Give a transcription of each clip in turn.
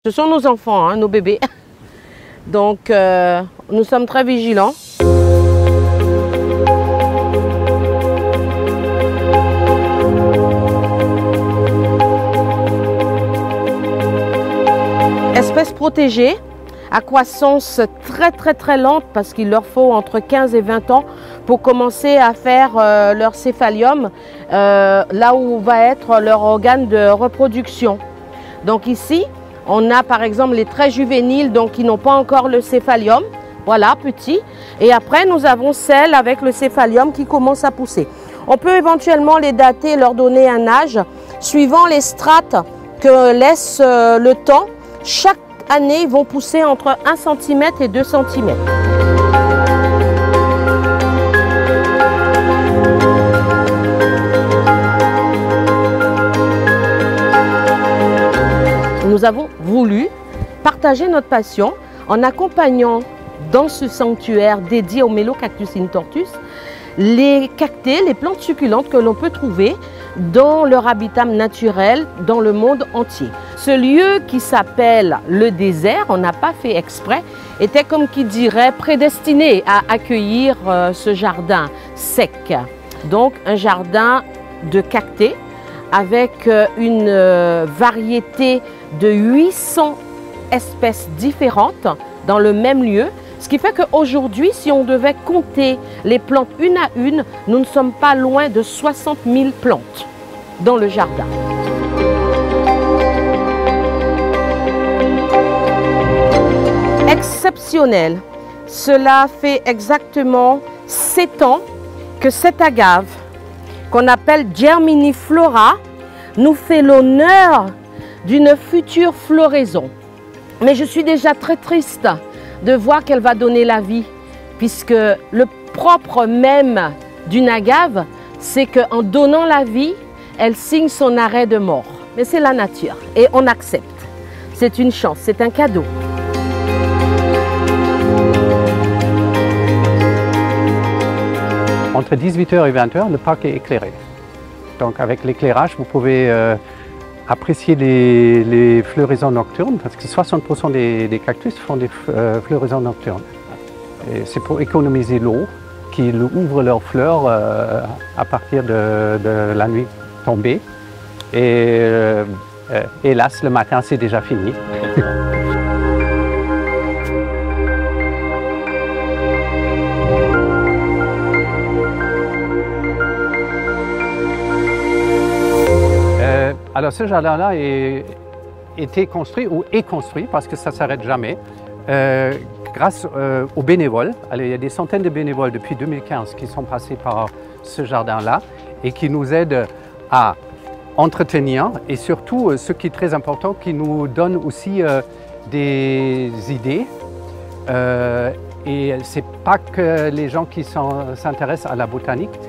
Ce sont nos enfants, hein, nos bébés. Donc, nous sommes très vigilants. Espèces protégées, à croissance très lente parce qu'il leur faut entre 15 et 20 ans pour commencer à faire leur céphallium, là où va être leur organe de reproduction. Donc ici, on a par exemple les très juvéniles, donc qui n'ont pas encore le céphallium, voilà, petit. Et après, nous avons celles avec le céphallium qui commencent à pousser. On peut éventuellement les dater, leur donner un âge, suivant les strates que laisse le temps. Chaque année, ils vont pousser entre 1 cm et 2 cm. Nous avons voulu partager notre passion en accompagnant dans ce sanctuaire dédié au Melocactus intortus les cactées, les plantes succulentes que l'on peut trouver dans leur habitat naturel dans le monde entier. Ce lieu qui s'appelle le désert, on n'a pas fait exprès, était comme qui dirait prédestiné à accueillir ce jardin sec. Donc un jardin de cactées avec une variété de 800 espèces différentes dans le même lieu. Ce qui fait qu'aujourd'hui, si on devait compter les plantes une à une, nous ne sommes pas loin de 60 000 plantes dans le jardin. Exceptionnel. Cela fait exactement 7 ans que cette agave, qu'on appelle Germiniflora, nous fait l'honneur d'une future floraison. Mais je suis déjà très triste de voir qu'elle va donner la vie, puisque le propre même d'une agave, c'est qu'en donnant la vie, elle signe son arrêt de mort. Mais c'est la nature et on accepte. C'est une chance, c'est un cadeau. Entre 18h et 20h, le parc est éclairé. Donc avec l'éclairage, vous pouvez apprécier les floraisons nocturnes, parce que 60% des cactus font des floraisons nocturnes. C'est pour économiser l'eau, qui ouvrent leurs fleurs à partir de la nuit tombée. Et hélas, le matin, c'est déjà fini. Alors ce jardin-là a été construit ou est construit, parce que ça ne s'arrête jamais, grâce aux bénévoles. Alors, il y a des centaines de bénévoles depuis 2015 qui sont passés par ce jardin-là et qui nous aident à entretenir et surtout, ce qui est très important, qui nous donnent aussi des idées. Et ce n'est pas que les gens qui s'intéressent à la botanique.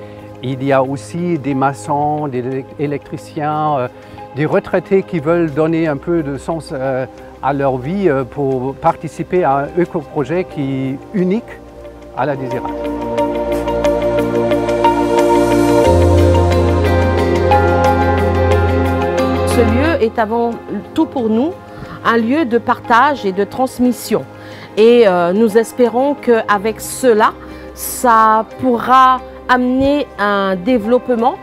Il y a aussi des maçons, des électriciens, des retraités qui veulent donner un peu de sens à leur vie pour participer à un éco-projet qui est unique à la Désirade. Ce lieu est avant tout pour nous un lieu de partage et de transmission. Et nous espérons qu'avec cela, ça pourra amener un développement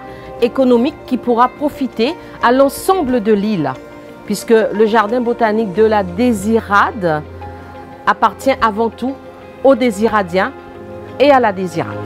économique qui pourra profiter à l'ensemble de l'île, puisque le jardin botanique de la Désirade appartient avant tout aux Désiradiens et à la Désirade.